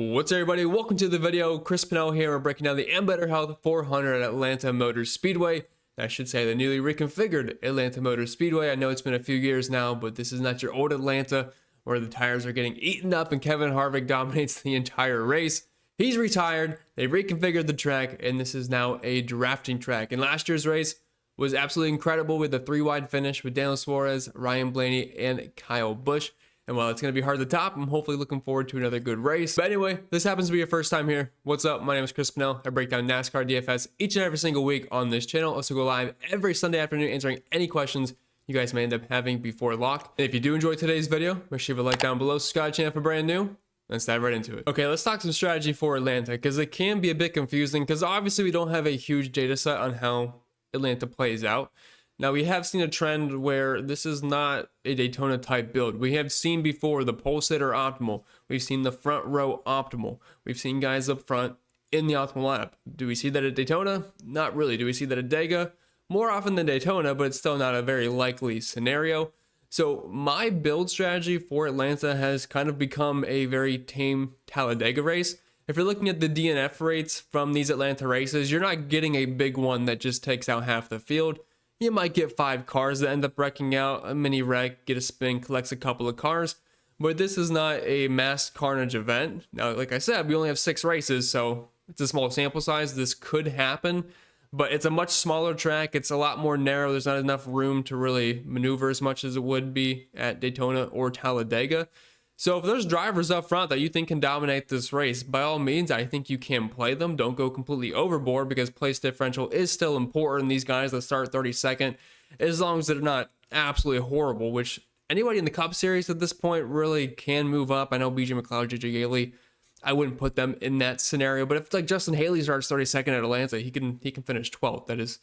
What's up, everybody? Welcome to the video. Chris Pennell here. We're breaking down the Ambetter Health 400 at Atlanta Motor Speedway. I should say the newly reconfigured Atlanta Motor Speedway. I know it's been a few years now, but this is not your old Atlanta where the tires are getting eaten up and Kevin Harvick dominates the entire race. He's retired. They reconfigured the track, and this is now a drafting track. And last year's race was absolutely incredible with a 3-wide finish with Daniel Suarez, Ryan Blaney, and Kyle Busch. And while it's going to be hard to top, I'm hopefully looking forward to another good race. But anyway, this happens to be your first time here. What's up? My name is Chris Pennell. I break down NASCAR DFS each and every single week on this channel. I also go live every Sunday afternoon answering any questions you guys may end up having before lock. And if you do enjoy today's video, make sure you leave a like down below. Subscribe to the channel if you're brand new. Let's dive right into it. Okay, let's talk some strategy for Atlanta because it can be a bit confusing because obviously we don't have a huge data set on how Atlanta plays out. Now, we have seen a trend where this is not a Daytona type build. We have seen before the pole sitter optimal. We've seen the front row optimal. We've seen guys up front in the optimal lineup. Do we see that at Daytona? Not really. Do we see that at Dega? More often than Daytona, but it's still not a very likely scenario. So my build strategy for Atlanta has kind of become a very tame Talladega race. If you're looking at the DNF rates from these Atlanta races, you're not getting a big one that just takes out half the field. You might get 5 cars that end up wrecking out, a mini wreck, get a spin, collects a couple of cars. But this is not a mass carnage event. Now, like I said, we only have 6 races, so it's a small sample size. This could happen, but it's a much smaller track. It's a lot more narrow. There's not enough room to really maneuver as much as it would be at Daytona or Talladega. So if there's drivers up front that you think can dominate this race, by all means, I think you can play them. Don't go completely overboard because place differential is still important. These guys that start 32nd, as long as they're not absolutely horrible, which anybody in the Cup Series at this point really can move up. I know BJ McLeod, JJ Yeley, I wouldn't put them in that scenario. But if like Justin Haley starts 32nd at Atlanta, he can finish 12th. That is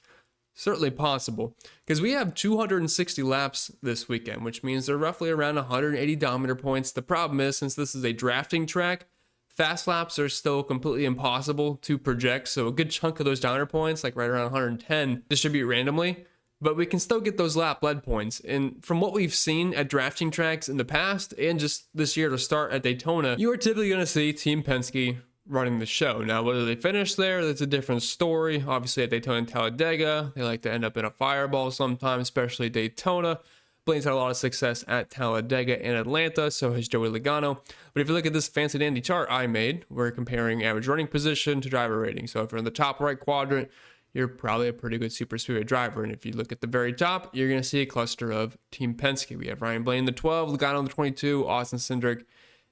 certainly possible because we have 260 laps this weekend, which means they're roughly around 180 dominator points. The problem is, since this is a drafting track, fast laps are still completely impossible to project. So a good chunk of those dominator points, like right around 110, distribute randomly, but we can still get those lap lead points. And from what we've seen at drafting tracks in the past and just this year to start at Daytona, you are typically going to see Team Penske running the show. Now, whether they finish there, that's a different story. Obviously, at Daytona and Talladega, they like to end up in a fireball sometimes, especially Daytona. Blaine's had a lot of success at Talladega and Atlanta, so has Joey Logano. But if you look at this fancy dandy chart I made, we're comparing average running position to driver rating. So if you're in the top right quadrant, you're probably a pretty good super speedway driver. And if you look at the very top, you're going to see a cluster of Team Penske. We have Ryan Blaney in the 12, Logano in the 22, Austin Cindric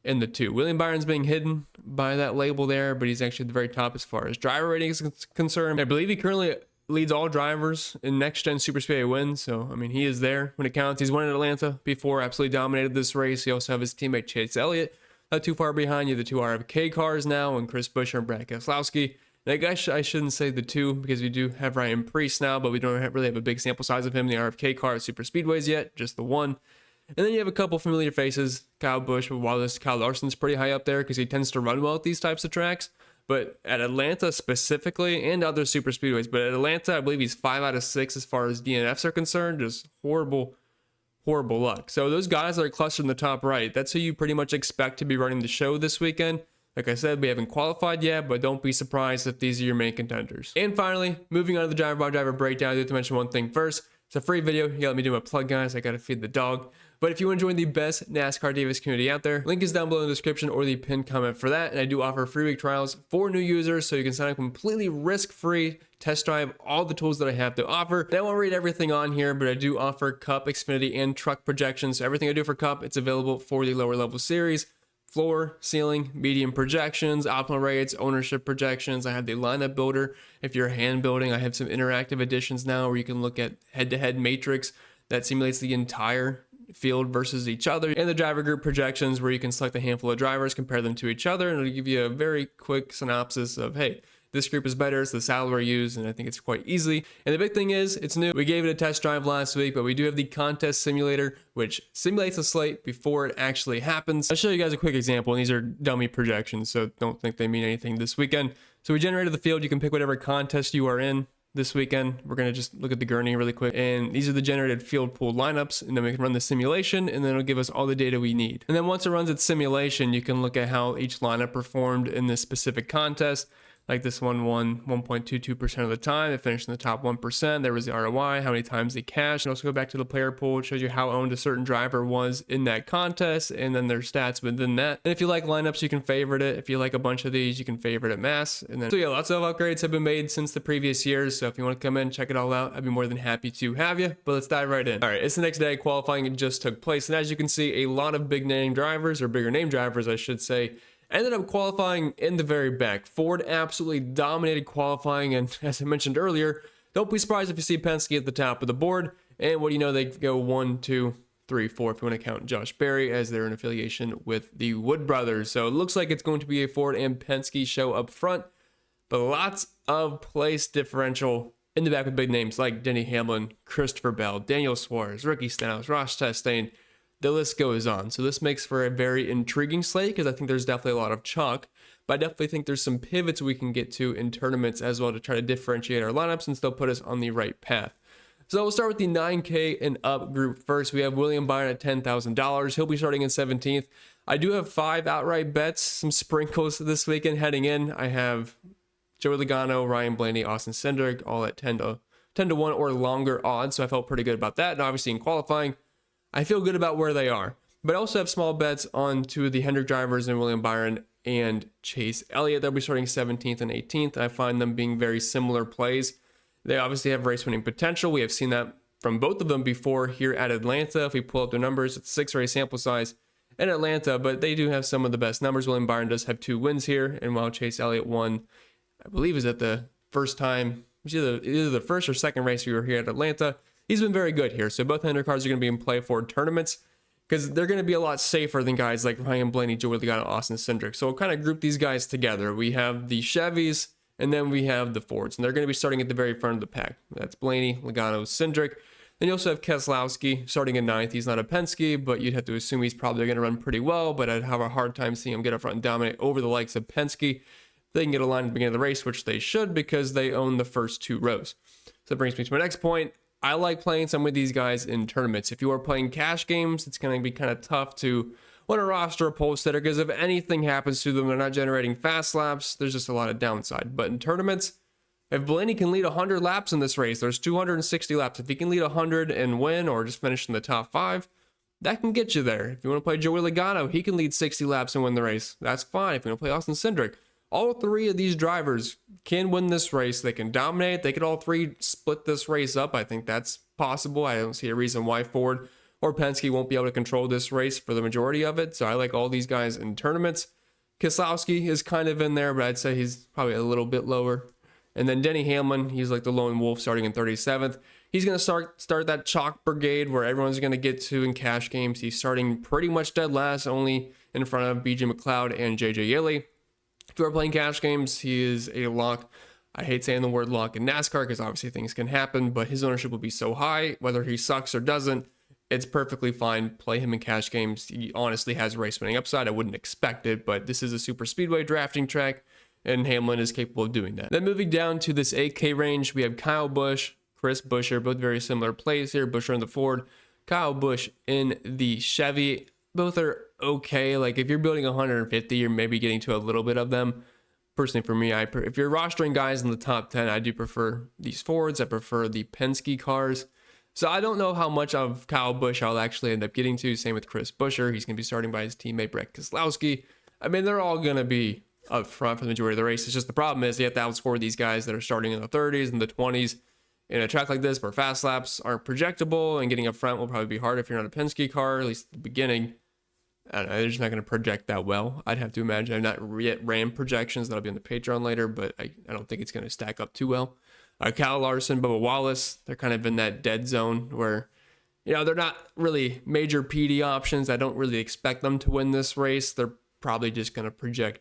in the 2. William Byron's being hidden by that label there, but he's actually at the very top as far as driver rating is concerned. I believe he currently leads all drivers in next-gen Super Speedway wins, so, I mean, he is there when it counts. He's won in Atlanta before, absolutely dominated this race. He also have his teammate Chase Elliott, not too far behind. You have the 2 RFK cars now, and Chris Buescher and Brad Keselowski. And I guess I shouldn't say the 2 because we do have Ryan Preece now, but we don't really have a big sample size of him in the RFK car at Super Speedways yet, just the 1. And then you have a couple familiar faces, Kyle Busch, but while this Kyle Larson's pretty high up there because he tends to run well at these types of tracks. But at Atlanta specifically, and other super speedways, but at Atlanta, I believe he's 5 out of 6 as far as DNFs are concerned. Just horrible luck. So those guys that are clustered in the top right, that's who you pretty much expect to be running the show this weekend. Like I said, we haven't qualified yet, but don't be surprised if these are your main contenders. And finally, moving on to the driver-by-driver breakdown, I do have to mention one thing first. It's a free video. You gotta let me do my plug, guys. I gotta feed the dog. But if you want to join the best NASCAR DFS community out there, link is down below in the description or the pinned comment for that. And I do offer free week trials for new users, so you can sign up completely risk-free, test drive all the tools that I have to offer. And I won't read everything on here, but I do offer Cup, Xfinity, and Truck projections. So everything I do for Cup, it's available for the lower level series. Floor, ceiling, medium projections, optimal rates, ownership projections. I have the lineup builder. If you're hand building, I have some interactive additions now where you can look at head-to-head matrix that simulates the entire field versus each other, and the driver group projections where you can select a handful of drivers, compare them to each other, and it'll give you a very quick synopsis of, hey, this group is better, it's the saddle we're used, and I think it's quite easy. And the big thing is, it's new. We gave it a test drive last week, but we do have the contest simulator, which simulates a slate before it actually happens. I'll show you guys a quick example, and these are dummy projections, so don't think they mean anything this weekend. So we generated the field. You can pick whatever contest you are in. this weekend. We're going to just look at the gurney really quick. And these are the generated field pool lineups. And then we can run the simulation, and then it'll give us all the data we need. And then once it runs its simulation, you can look at how each lineup performed in this specific contest. Like this one won 1.22% of the time. It finished in the top 1%. There was the ROI, how many times they cashed. And also go back to the player pool. It shows you how owned a certain driver was in that contest, and then their stats within that. And if you like lineups, you can favorite it. If you like a bunch of these, you can favorite it mass. And then, so yeah, lots of upgrades have been made since the previous years. So if you want to come in, check it all out, I'd be more than happy to have you. But let's dive right in. All right, it's the next day. Qualifying just took place. And as you can see, a lot of big name drivers, or bigger name drivers, I should say, ended up qualifying in the very back. Ford absolutely dominated qualifying, and as I mentioned earlier, don't be surprised if you see Penske at the top of the board. And what do you know, they go 1, 2, 3, 4 if you want to count Josh Berry, as they're in affiliation with the Wood brothers. So it looks like it's going to be a Ford and Penske show up front, but lots of place differential in the back with big names like Denny Hamlin, Christopher Bell, Daniel Suarez, Ricky Stenhouse, Ross Chastain. The list goes on. So this makes for a very intriguing slate, because I think there's definitely a lot of chalk, but I definitely think there's some pivots we can get to in tournaments as well to try to differentiate our lineups and still put us on the right path. So we'll start with the 9K and up group first. We have William Byron at $10,000. He'll be starting in 17th. I do have 5 outright bets, some sprinkles this weekend heading in. I have Joey Logano, Ryan Blaney, Austin Cindric, all at 10 to 1 or longer odds. So I felt pretty good about that. And obviously in qualifying, I feel good about where they are. But I also have small bets on 2 of the Hendrick drivers in William Byron and Chase Elliott. They'll be starting 17th and 18th. I find them being very similar plays. They obviously have race winning potential. We have seen that from both of them before here at Atlanta. If we pull up their numbers, it's 6 race sample size in Atlanta, but they do have some of the best numbers. William Byron does have 2 wins here, and while Chase Elliott won, I believe is at the first time, either the first or second race we were here at Atlanta. He's been very good here. So both Hendrick cars are going to be in play for tournaments, because they're going to be a lot safer than guys like Ryan Blaney, Joey Logano, Austin Cindric. So we'll kind of group these guys together. We have the Chevys, and then we have the Fords, and they're going to be starting at the very front of the pack. That's Blaney, Logano, Cindric. Then you also have Keselowski starting in 9th. He's not a Penske, but you'd have to assume he's probably going to run pretty well, but I'd have a hard time seeing him get up front and dominate over the likes of Penske. They can get a line at the beginning of the race, which they should, because they own the first 2 rows. So that brings me to my next point. I like playing some of these guys in tournaments. If you are playing cash games, it's going to be kind of tough to want to roster a pole sitter, because if anything happens to them, they're not generating fast laps. There's just a lot of downside. But in tournaments, if Blaney can lead 100 laps in this race, there's 260 laps. If he can lead 100 and win, or just finish in the top 5, that can get you there. If you want to play Joey Logano, he can lead 60 laps and win the race. That's fine. If you want to play Austin Cindric, all 3 of these drivers can win this race. They can dominate. They could all 3 split this race up. I think that's possible. I don't see a reason why Ford or Penske won't be able to control this race for the majority of it. So I like all these guys in tournaments. Keselowski is kind of in there, but I'd say he's probably a little bit lower. And then Denny Hamlin, he's like the lone wolf starting in 37th. He's going to start that chalk brigade where everyone's going to get to in cash games. He's starting pretty much dead last, only in front of BJ McLeod and JJ Yeley. If you are playing cash games, he is a lock. I hate saying the word lock in NASCAR, because obviously things can happen, but his ownership will be so high, whether he sucks or doesn't, it's perfectly fine. Play him in cash games. He honestly has race winning upside. I wouldn't expect it, but this is a super speedway drafting track, and Hamlin is capable of doing that. Then moving down to this 8K range, we have Kyle Busch, Chris Buescher, both very similar plays here. Buescher in the Ford, Kyle Busch in the Chevy. Both are okay. Like if you're building 150, you're maybe getting to a little bit of them. Personally, for me, if you're rostering guys in the top 10, I do prefer these Fords. I prefer the Penske cars. So I don't know how much of Kyle Busch I'll actually end up getting to. Same with Chris Buescher. He's going to be starting by his teammate Brett Keselowski. I mean, they're all going to be up front for the majority of the race. It's just the problem is you have to outscore these guys that are starting in the 30s and the 20s. In a track like this where fast laps aren't projectable and getting up front will probably be hard if you're not a Penske car, at least at the beginning. I don't know, they're just not going to project that well. I'd have to imagine. I've not yet ran projections. That'll be on the Patreon later, but I don't think it's going to stack up too well. Kyle Larson, Bubba Wallace, they're kind of in that dead zone where, they're not really major PD options. I don't really expect them to win this race. They're probably just going to project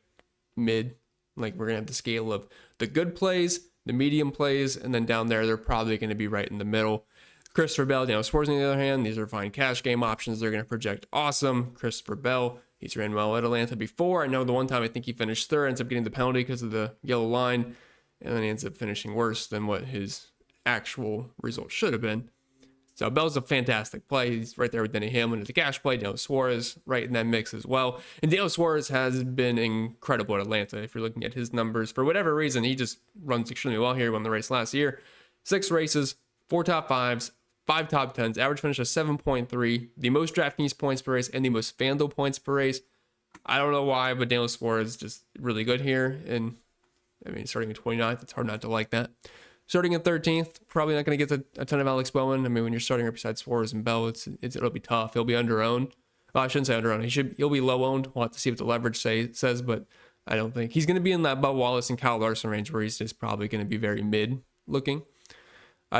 mid. Like we're going to have the scale of the good plays, the medium plays, and then down there, they're probably going to be right in the middle. Christopher Bell, Daniel Suarez on the other hand, these are fine cash game options. They're going to project awesome. Christopher Bell, he's ran well at Atlanta before. I know the one time I think he finished third, ends up getting the penalty because of the yellow line. and then he ends up finishing worse than what his actual result should have been. So Bell's a fantastic play. He's right there with Denny Hamlin as a cash play. Daniel Suarez right in that mix as well. And Daniel Suarez has been incredible at Atlanta. If you're looking at his numbers, for whatever reason, he just runs extremely well here. He won the race last year. 6 races, 4 top 5s, 5 top 10s, average finish of 7.3, the most DraftKings points per race, and the most FanDuel points per race. I don't know why, but Daniel Suarez is just really good here. And I mean, starting at 29th, it's hard not to like that. Starting at 13th, probably not going to get a ton of Alex Bowman. I mean, when you're starting right beside Suarez and Bell, it'll be tough. He'll be under-owned. Well, I shouldn't say under-owned. He'll be low-owned. We'll have to see what the leverage says, but I don't think. He's going to be in that Bubba Wallace and Kyle Larson range where he's just probably going to be very mid-looking.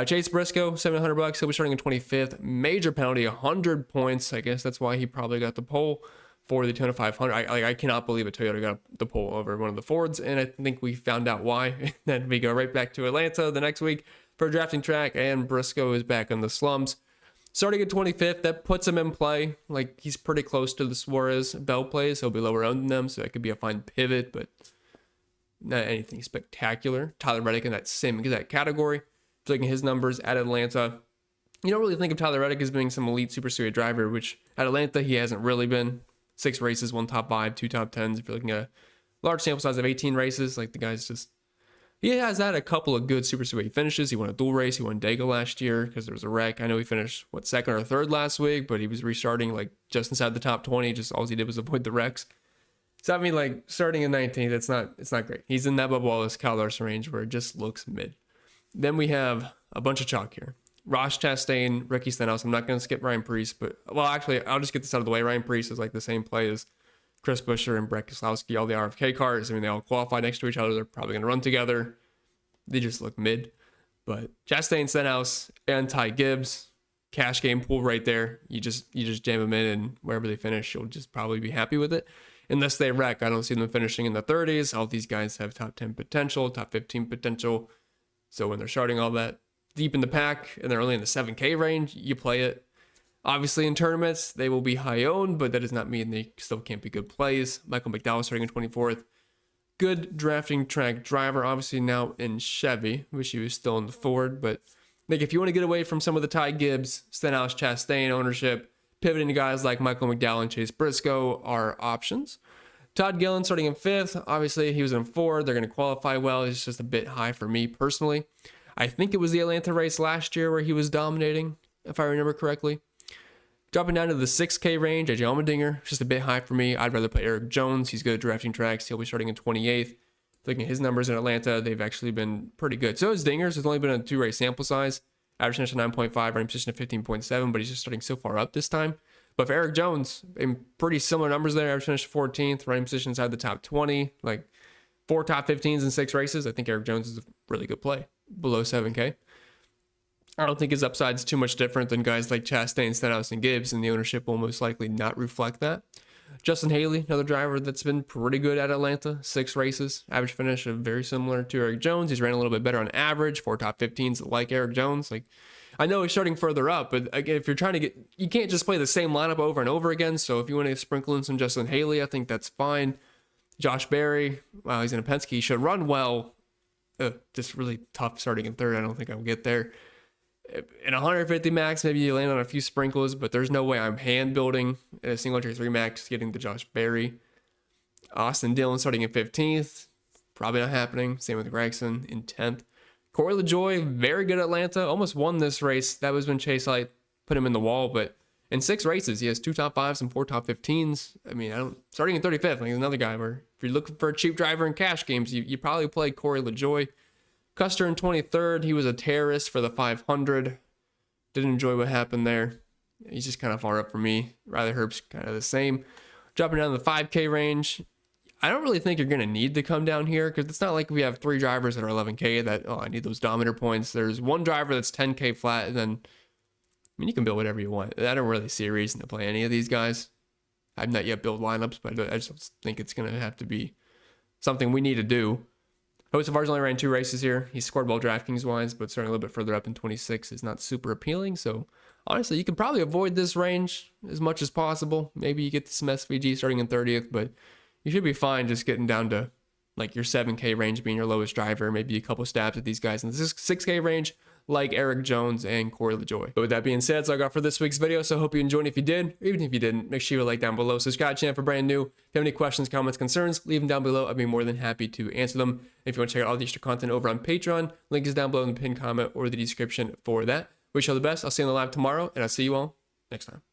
Chase Briscoe, $700. He'll be starting in 25th. Major penalty, 100 points. I guess that's why he probably got the pole for the Toyota 500. I cannot believe a Toyota got the pole over one of the Fords, and I think we found out why. Then we go right back to Atlanta the next week for a drafting track, and Briscoe is back in the slums. Starting at 25th, that puts him in play. Like, he's pretty close to the Suarez Bell plays. He'll be lower owned than them, so that could be a fine pivot, but not anything spectacular. Tyler Reddick in that same exact category. If you're looking at his numbers at Atlanta, you don't really think of Tyler Reddick as being some elite super series driver, which at Atlanta he hasn't really been. 6 races, 1 top 5, 2 top 10s. If you're looking at a large sample size of 18 races, like the guy's just, he has had a couple of good super series finishes. He won a dual race. He won Dega last year because there was a wreck. I know he finished, 2nd or 3rd last week, but he was restarting like just inside the top 20. Just all he did was avoid the wrecks. So I mean, like, starting in 19th, it's not great. He's in that Bubba Wallace, Kyle Larson range where it just looks mid. Then we have a bunch of chalk here. Ross Chastain, Ricky Stenhouse. I'm not going to skip Ryan Preece, but, well, actually, I'll just get this out of the way. Ryan Preece is like the same play as Chris Buescher and Brett Keselowski, all the RFK cars. I mean, they all qualify next to each other. They're probably going to run together. They just look mid. But Chastain, Stenhouse, and Ty Gibbs, cash game pool right there. You just jam them in, and wherever they finish, you'll just probably be happy with it. Unless they wreck, I don't see them finishing in the 30s. All these guys have top 10 potential, top 15 potential. So when they're starting all that deep in the pack and they're only in the 7K range, you play it. Obviously in tournaments, they will be high owned, but that does not mean they still can't be good plays. Michael McDowell starting in 24th. Good drafting track driver, obviously now in Chevy. Wish he was still in the Ford, but like if you want to get away from some of the Ty Gibbs, Stenhouse, Chastain ownership, pivoting to guys like Michael McDowell and Chase Briscoe are options. Todd Gillen starting in 5th. Obviously, he was in 4th. They're going to qualify well. It's just a bit high for me personally. I think it was the Atlanta race last year where he was dominating, if I remember correctly. Dropping down to the 6K range, AJ Allmendinger, just a bit high for me. I'd rather play Eric Jones. He's good at drafting tracks. He'll be starting in 28th. Looking at his numbers in Atlanta, they've actually been pretty good. So is Dingers. There's only been a 2-race sample size. Average finish of 9.5, running position of 15.7, but he's just starting so far up this time. But for Eric Jones, in pretty similar numbers there. Average finish of 14th, running position inside the top 20, like 4 top 15s in 6 races. I think Eric Jones is a really good play, below 7K. I don't think his upside is too much different than guys like Chastain, Stenhouse, and Gibbs, and the ownership will most likely not reflect that. Justin Haley, another driver that's been pretty good at Atlanta, 6 races, average finish of very similar to Eric Jones. He's ran a little bit better on average, 4 top 15s like Eric Jones. Like, I know he's starting further up, but again, if you're trying to get, you can't just play the same lineup over and over again. So if you want to sprinkle in some Justin Haley, I think that's fine. Josh Berry, wow, he's in a Penske. He should run well. Just really tough starting in 3rd. I don't think I'll get there. In 150 max, maybe you land on a few sprinkles, but there's no way I'm hand building in a single entry 3 max getting the Josh Berry. Austin Dillon starting in 15th. Probably not happening. Same with Gregson in 10th. Corey LaJoie, very good at Atlanta. Almost won this race. That was when Chase Light put him in the wall, but in 6 races, he has 2 top 5s and 4 top 15s. I mean, starting in 35th, like another guy where if you're looking for a cheap driver in cash games, you probably play Corey LaJoie. Custer in 23rd, he was a terrorist for the 500. Didn't enjoy what happened there. He's just kind of far up for me. Riley Herb's kind of the same. Dropping down to the 5K range. I don't really think you're going to need to come down here because it's not like we have 3 drivers that are 11K that, I need those dominator points. There's 1 driver that's 10K flat, and then, I mean, you can build whatever you want. I don't really see a reason to play any of these guys. I've not yet built lineups, but I just think it's going to have to be something we need to do. Hocevar's only ran 2 races here. He scored well DraftKings wise, but starting a little bit further up in 26 is not super appealing. So honestly, you could probably avoid this range as much as possible. Maybe you get some SVG starting in 30th, but you should be fine just getting down to like your 7K range being your lowest driver, maybe a couple stabs at these guys in the 6K range, like Eric Jones and Corey LaJoie. But with that being said, that's all I got for this week's video. So I hope you enjoyed. If you did, or even if you didn't, make sure you like down below. Subscribe to the channel for brand new. If you have any questions, comments, concerns, leave them down below. I'd be more than happy to answer them. If you want to check out all the extra content over on Patreon, link is down below in the pinned comment or the description for that. Wish you all the best. I'll see you on the live tomorrow, and I'll see you all next time.